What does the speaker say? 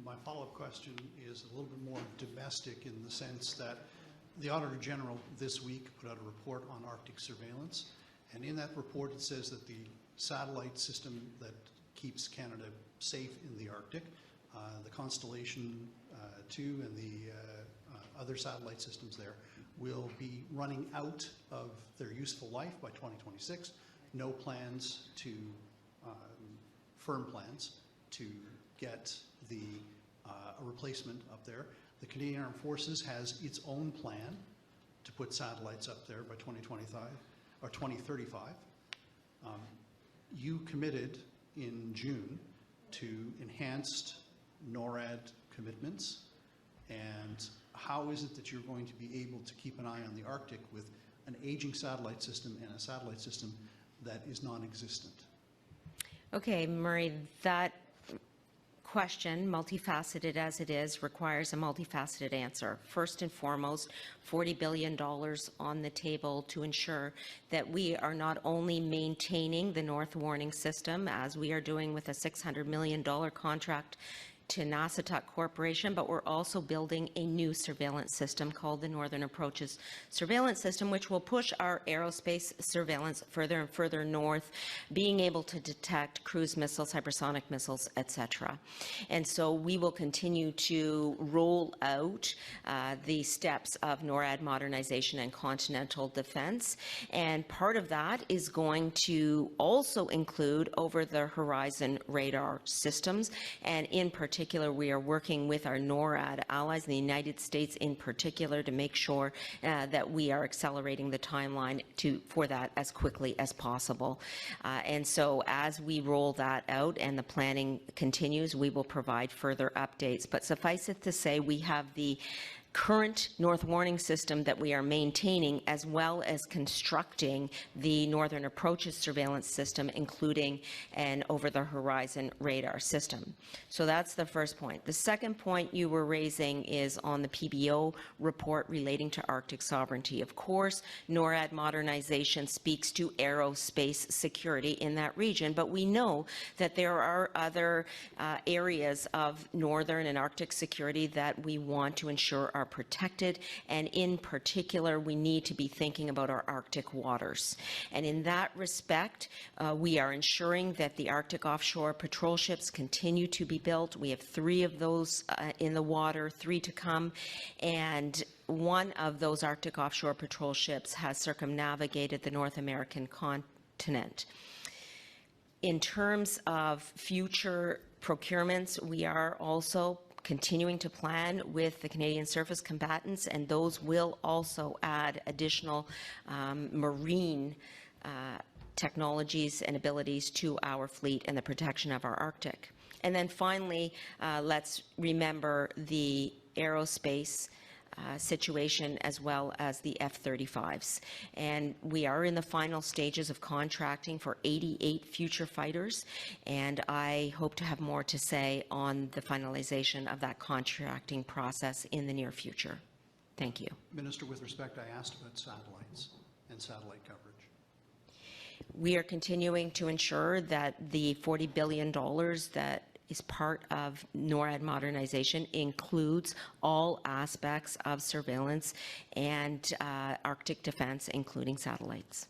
My follow-up question is a little bit more domestic in the sense that the Auditor General this week put out a report on Arctic surveillance, and in that report it says that the satellite system that keeps Canada safe in the Arctic, the Constellation 2 and the other satellite systems there, will be running out of their useful life by 2026. No plans to, firm plans to get a replacement up there. The Canadian Armed Forces has its own plan to put satellites up there by 2025 or 2035. You committed in June to enhanced NORAD commitments, and how is it that you're going to be able to keep an eye on the Arctic with an aging satellite system and a satellite system that is non-existent? Okay, Murray, that question, multifaceted as it is, requires a multifaceted answer. First and foremost, $40 billion on the table to ensure that we are not only maintaining the North Warning System, as we are doing with a $600 million contract to Nasatuk Corporation, but we're also building a new surveillance system called the Northern Approaches Surveillance System, which will push our aerospace surveillance further and further north, being able to detect cruise missiles, hypersonic missiles, etc. And so we will continue to roll out the steps of NORAD modernization and continental defense, and part of that is going to also include over-the-horizon radar systems, and in particular, we are working with our NORAD allies, the United States in particular, to make sure that we are accelerating the timeline for that as quickly as possible. And so as we roll that out and the planning continues, we will provide further updates. But suffice it to say, we have the current North Warning System that we are maintaining, as well as constructing the Northern Approaches Surveillance System, including an over-the-horizon radar system. So that's the first point. The second point you were raising is on the PBO report relating to Arctic sovereignty. Of course, NORAD modernization speaks to aerospace security in that region, but we know that there are other areas of northern and Arctic security that we want to ensure are protected, and in particular, we need to be thinking about our Arctic waters. And in that respect, we are ensuring that the Arctic offshore patrol ships continue to be built. We have 3 of those in the water, 3 to come, and one of those Arctic offshore patrol ships has circumnavigated the North American continent. In terms of future procurements, we are also continuing to plan with the Canadian surface combatants, and those will also add additional marine technologies and abilities to our fleet and the protection of our Arctic. And then finally, let's remember the aerospace situation as well as the F-35s. And we are in the final stages of contracting for 88 future fighters, and I hope to have more to say on the finalization of that contracting process in the near future. Thank you. Minister, with respect, I asked about satellites and satellite coverage. We are continuing to ensure that the $40 billion that is part of NORAD modernization includes all aspects of surveillance and Arctic defense, including satellites.